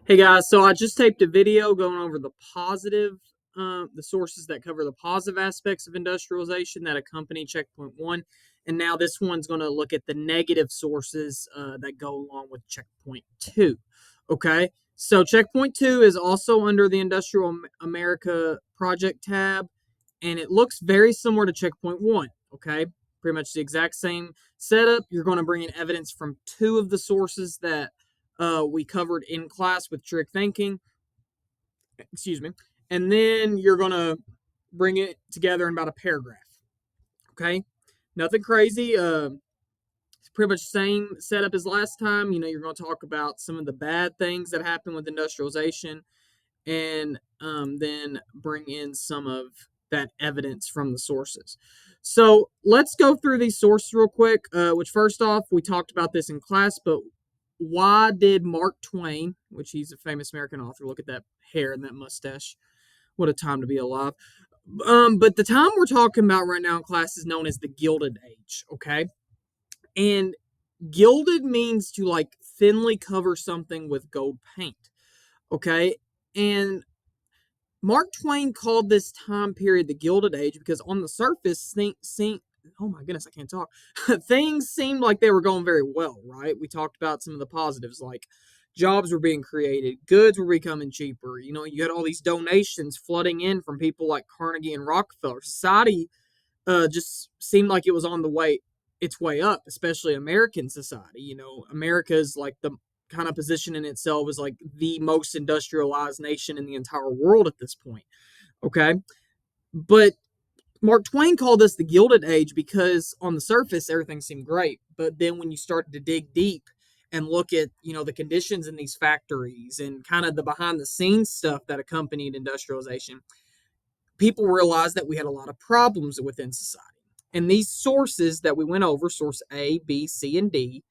Hey guys, so I just taped a video going over the sources that cover the positive aspects of industrialization that accompany checkpoint one, and now this one's going to look at the negative sources that go along with checkpoint two. Okay, so checkpoint two is also under the Industrial America Project tab, and it looks very similar to checkpoint one. Okay, pretty much the exact same setup. You're going to bring in evidence from two of the sources that we covered in class with Trigg thinking. Excuse me. And then you're going to bring it together in about a paragraph. Okay? Nothing crazy. It's pretty much the same setup as last time. You're going to talk about some of the bad things that happen with industrialization and then bring in some of that evidence from the sources. So let's go through these sources real quick. Which, first off, we talked about this in class, but why did Mark Twain, which he's a famous American author, look at that hair and that mustache? What a time to be alive. But the time we're talking about right now in class is known as the Gilded Age, okay? And gilded means to like thinly cover something with gold paint, okay? And Mark Twain called this time period the Gilded Age because on the surface, oh my goodness, I can't talk. Things seemed like they were going very well, right? We talked about some of the positives, like jobs were being created, goods were becoming cheaper. You had all these donations flooding in from people like Carnegie and Rockefeller. Society just seemed like it was on its way up, especially American society. America's like the kind of position in itself as like the most industrialized nation in the entire world at this point. Okay. But Mark Twain called this the Gilded Age because on the surface everything seemed great, but then when you started to dig deep and look at the conditions in these factories and kind of the behind the scenes stuff that accompanied industrialization, people realized that we had a lot of problems within society. And these sources that we went over, source A, B, C, and D,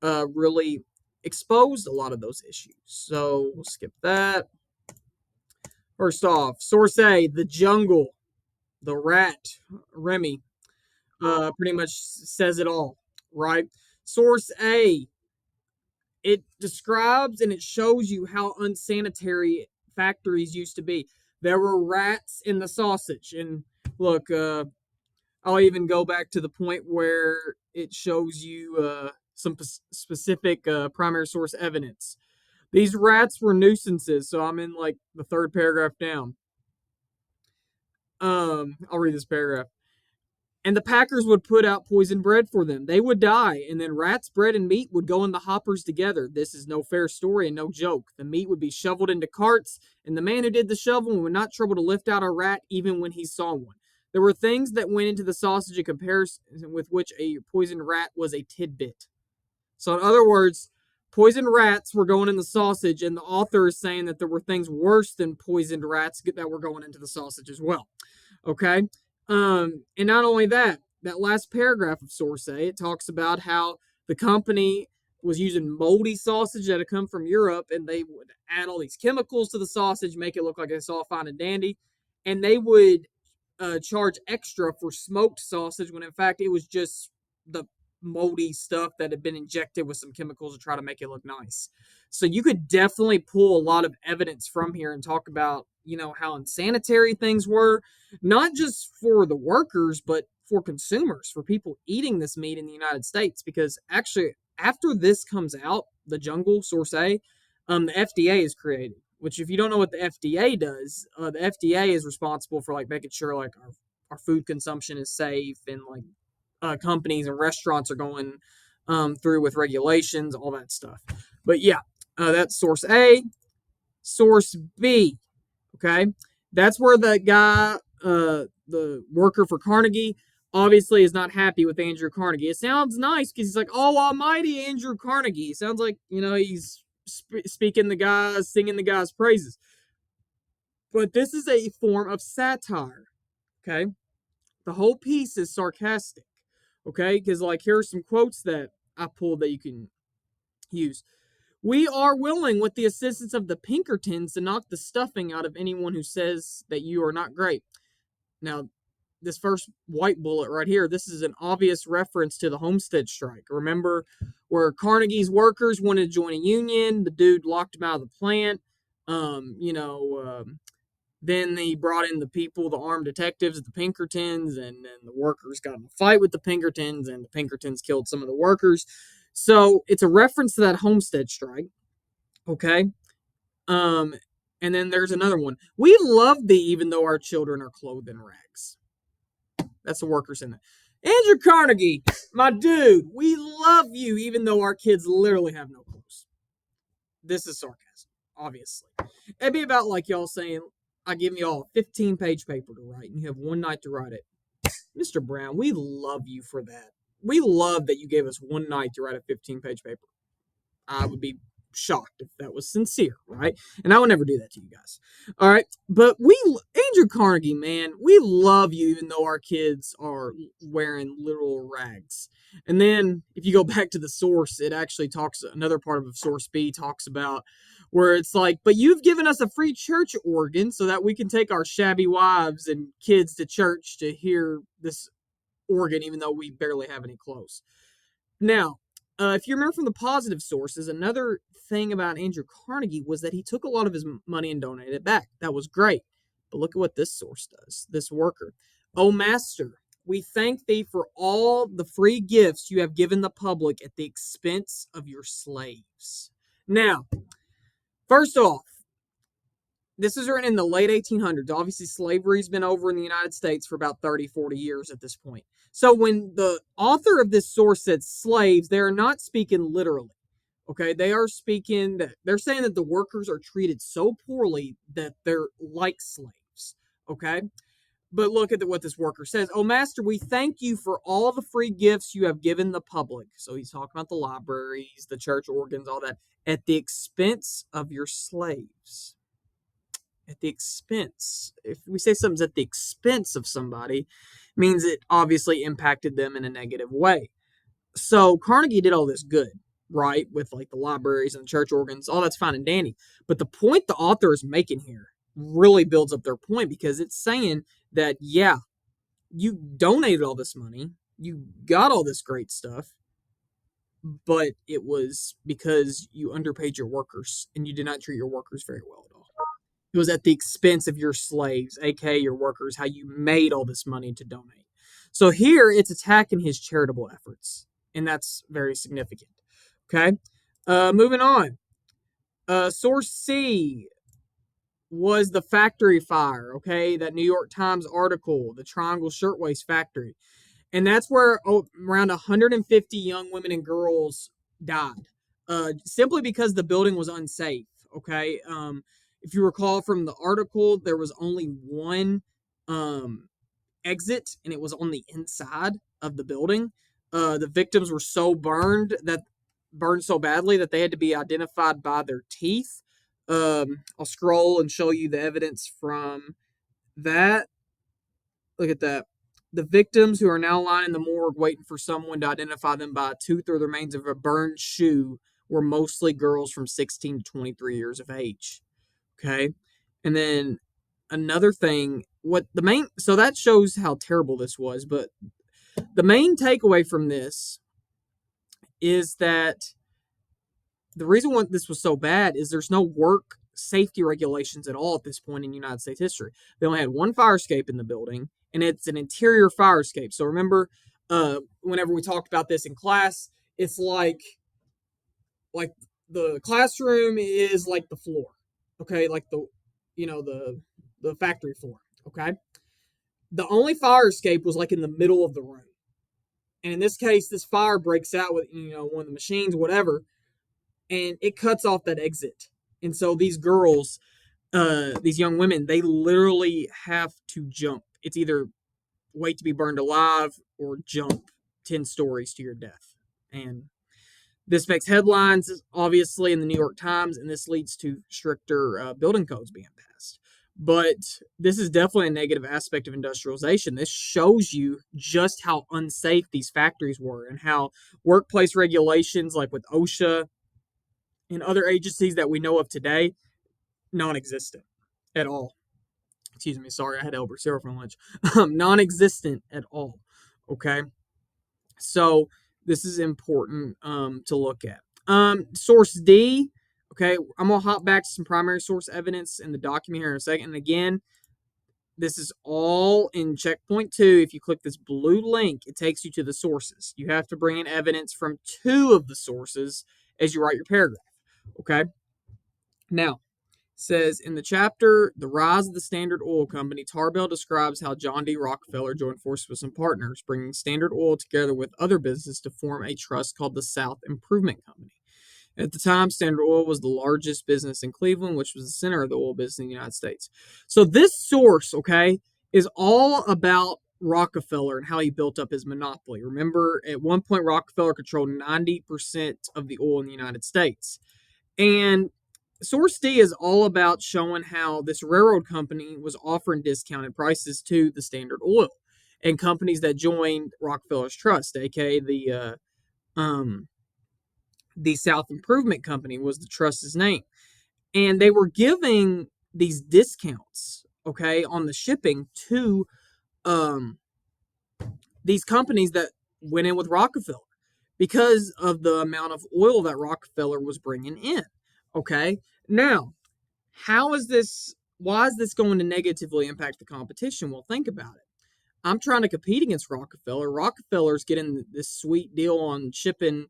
really exposed a lot of those issues. So we'll skip that. First off, source A, the jungle, the rat, Remy, pretty much says it all, right? Source A, it describes and it shows you how unsanitary factories used to be. There were rats in the sausage. And look, I'll even go back to the point where it shows you some specific primary source evidence. These rats were nuisances, so I'm in like the third paragraph down. I'll read this paragraph. And the packers would put out poisoned bread for them. They would die, and then rats, bread, and meat would go in the hoppers together. This is no fair story and no joke. The meat would be shoveled into carts, and the man who did the shoveling would not trouble to lift out a rat even when he saw one. There were things that went into the sausage in comparison with which a poisoned rat was a tidbit. So, in other words, poisoned rats were going in the sausage, and the author is saying that there were things worse than poisoned rats that were going into the sausage as well. Okay? And not only that, that last paragraph of source A, it talks about how the company was using moldy sausage that had come from Europe, and they would add all these chemicals to the sausage, make it look like it's all fine and dandy, and they would charge extra for smoked sausage when in fact it was just the moldy stuff that had been injected with some chemicals to try to make it look nice. So you could definitely pull a lot of evidence from here and talk about, how unsanitary things were, not just for the workers, but for consumers, for people eating this meat in the United States. Because actually, after this comes out, the jungle, source A, the FDA is created. Which, if you don't know what the FDA does, the FDA is responsible for like making sure like our food consumption is safe and like companies and restaurants are going through with regulations, all that stuff. But yeah, that's source A. Source B, okay, that's where the guy, the worker for Carnegie, obviously is not happy with Andrew Carnegie. It sounds nice because he's like, "Oh, almighty Andrew Carnegie." It sounds like he's speaking singing the guy's praises. But this is a form of satire. Okay, the whole piece is sarcastic. Okay, because like here are some quotes that I pulled that you can use. We are willing, with the assistance of the Pinkertons, to knock the stuffing out of anyone who says that you are not great. Now, this first white bullet right here, this is an obvious reference to the Homestead strike. Remember where Carnegie's workers wanted to join a union, the dude locked them out of the plant. Then they brought in the people, the armed detectives, the Pinkertons, and then the workers got in a fight with the Pinkertons, and the Pinkertons killed some of the workers. So it's a reference to that Homestead strike. Okay. Um, and then there's another one. We love thee even though our children are clothed in rags. That's the workers in there. Andrew Carnegie, my dude, we love you even though our kids literally have no clothes. This is sarcasm, obviously. It'd be about like y'all saying, I give y'all a 15-page paper to write, and you have one night to write it. Mr. Brown, we love you for that. We love that you gave us one night to write a 15-page paper. I would be shocked if that was sincere, right? And I would never do that to you guys. All right. But Andrew Carnegie, man, we love you even though our kids are wearing literal rags. And then if you go back to the source, it actually talks, another part of source B talks about where it's like, but you've given us a free church organ so that we can take our shabby wives and kids to church to hear this organ, even though we barely have any clothes. Now, if you remember from the positive sources, another thing about Andrew Carnegie was that he took a lot of his money and donated it back. That was great. But look at what this source does, this worker. Oh, master, we thank thee for all the free gifts you have given the public at the expense of your slaves. Now, first off, this is written in the late 1800s. Obviously, slavery's been over in the United States for about 30, 40 years at this point. So when the author of this source said slaves, they're not speaking literally. Okay, they're saying that the workers are treated so poorly that they're like slaves. Okay, but look at what this worker says. Oh, master, we thank you for all the free gifts you have given the public. So he's talking about the libraries, the church organs, all that, at the expense of your slaves. At the expense. If we say something's at the expense of somebody, it means it obviously impacted them in a negative way. So Carnegie did all this good, right? With like the libraries and the church organs, all that's fine and dandy. But the point the author is making here really builds up their point because it's saying that, yeah, you donated all this money, you got all this great stuff, but it was because you underpaid your workers and you did not treat your workers very well at all. It was at the expense of your slaves, aka your workers, how you made all this money to donate. So here it's attacking his charitable efforts, and that's very significant. Okay, moving on. Source C was the factory fire. Okay, that New York Times article, the Triangle Shirtwaist Factory, and that's where around 150 young women and girls died, simply because the building was unsafe. Okay, if you recall from the article, there was only one exit, and it was on the inside of the building. The victims were burned so badly that they had to be identified by their teeth. I'll scroll and show you the evidence from that. Look at that. The victims who are now lying in the morgue waiting for someone to identify them by a tooth or the remains of a burned shoe were mostly girls from 16 to 23 years of age. Okay. And then another thing, so that shows how terrible this was, but the main takeaway from this is that the reason why this was so bad is there's no work safety regulations at all at this point in United States history. They only had one fire escape in the building, and it's an interior fire escape. So remember, whenever we talked about this in class, it's like the classroom is like the floor, okay, like the factory floor, okay. The only fire escape was like in the middle of the room, and in this case, this fire breaks out with one of the machines, whatever, and it cuts off that exit. And so these girls, these young women, they literally have to jump. It's either wait to be burned alive or jump 10 stories to your death. And this makes headlines, obviously, in the New York Times, and this leads to stricter building codes being passed. But this is definitely a negative aspect of industrialization. This shows you just how unsafe these factories were and how workplace regulations, like with OSHA and other agencies that we know of today, non-existent at all. Excuse me, sorry, I had Elbert cereal for lunch. Non-existent at all. Okay, so this is important to look at. Source D. Okay, I'm gonna hop back to some primary source evidence in the document here in a second. And again, this is all in checkpoint 2. If you click this blue link, it takes you to the sources. You have to bring in evidence from 2 of the sources as you write your paragraph. Okay. Now, says in the chapter, The Rise of the Standard Oil Company, Tarbell describes how John D. Rockefeller joined forces with some partners, bringing Standard Oil together with other businesses to form a trust called the South Improvement Company. At the time, Standard Oil was the largest business in Cleveland, which was the center of the oil business in the United States. So this source, okay, is all about Rockefeller and how he built up his monopoly. Remember, at one point, Rockefeller controlled 90% of the oil in the United States. And Source D is all about showing how this railroad company was offering discounted prices to the Standard Oil and companies that joined Rockefeller's trust, aka the South Improvement Company was the trust's name, and they were giving these discounts, okay, on the shipping to um, these companies that went in with Rockefeller because of the amount of oil that Rockefeller was bringing in. Okay, now how is this? Why is this going to negatively impact the competition? Well, think about it. I'm trying to compete against Rockefeller. Rockefeller's getting this sweet deal on shipping,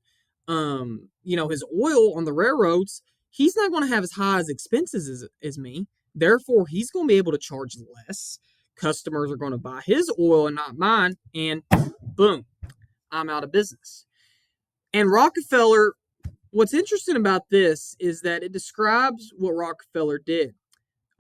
his oil on the railroads. He's not going to have as high as expenses as me. Therefore, he's going to be able to charge less. Customers are going to buy his oil and not mine. And boom, I'm out of business. And Rockefeller, what's interesting about this is that it describes what Rockefeller did.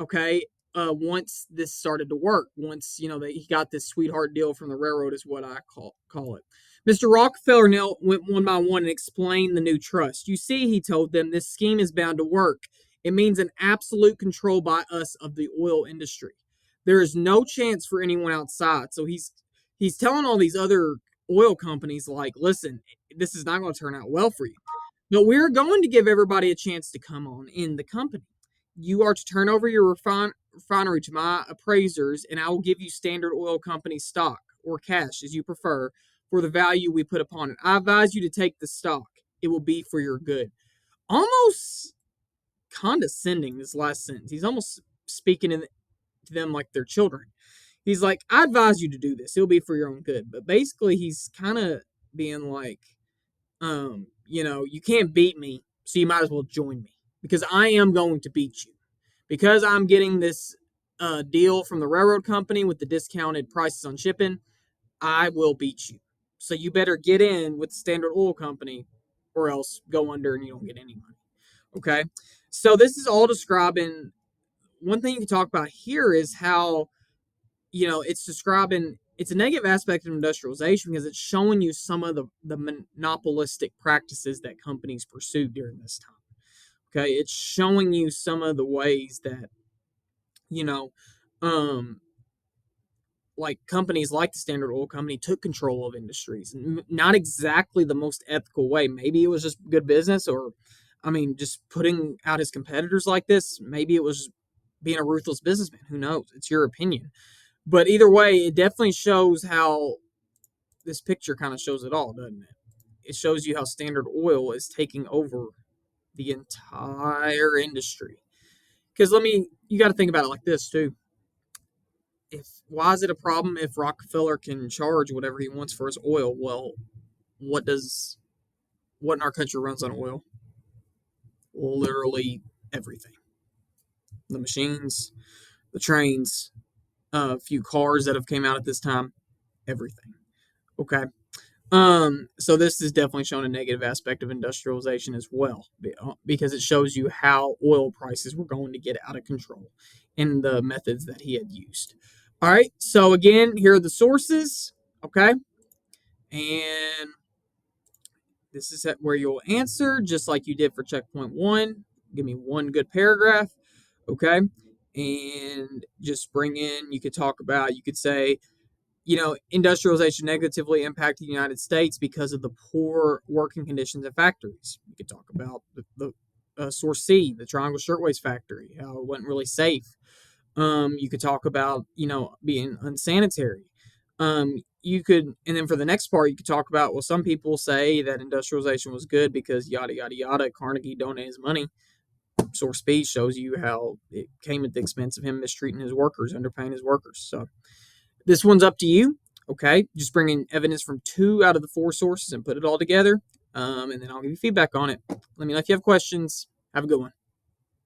Okay, once this started to work, once he got this sweetheart deal from the railroad, is what I call it. Mr. Rockefeller now went one by one and explained the new trust. You see, he told them, this scheme is bound to work. It means an absolute control by us of the oil industry. There is no chance for anyone outside. So he's telling all these other oil companies, like, listen, this is not going to turn out well for you. But we're going to give everybody a chance to come on in the company. You are to turn over your refinery to my appraisers, and I will give you Standard Oil Company stock or cash, as you prefer, for the value we put upon it. I advise you to take the stock. It will be for your good. Almost condescending, this last sentence. He's almost speaking to them like they're children. He's like, I advise you to do this. It'll be for your own good. But basically, he's kind of being like, you can't beat me, so you might as well join me, because I am going to beat you. Because I'm getting this deal from the railroad company with the discounted prices on shipping, I will beat you. So you better get in with the Standard Oil Company or else go under and you don't get any money. Okay? So this is all describing, one thing you can talk about here is how, it's describing, it's a negative aspect of industrialization because it's showing you some of the monopolistic practices that companies pursued during this time. Okay, it's showing you some of the ways that, you know, um, like companies like the Standard Oil Company took control of industries. Not exactly the most ethical way. Maybe it was just good business, or, just putting out his competitors like this. Maybe it was being a ruthless businessman. Who knows? It's your opinion. But either way, it definitely shows how this picture kind of shows it all, doesn't it? It shows you how Standard Oil is taking over the entire industry. Because you got to think about it like this too. Why is it a problem if Rockefeller can charge whatever he wants for his oil? Well, what in our country runs on oil? Literally everything. The machines, the trains, a few cars that have came out at this time, everything. Okay. So this is definitely showing a negative aspect of industrialization as well, because it shows you how oil prices were going to get out of control and the methods that he had used. All right, so again, here are the sources, okay? And this is where you'll answer, just like you did for checkpoint 1. Give me one good paragraph, okay? And just bring in, you could say, industrialization negatively impacted the United States because of the poor working conditions at factories. You could talk about the source C, the Triangle Shirtwaist Factory, how it wasn't really safe. You could talk about, being unsanitary. You could, and then for the next part, you could talk about, well, some people say that industrialization was good because yada yada yada. Carnegie donated his money. Source B shows you how it came at the expense of him mistreating his workers, underpaying his workers. So this one's up to you. Okay, just bring in evidence from 2 out of the 4 sources and put it all together, and then I'll give you feedback on it. Let me know if you have questions. Have a good one.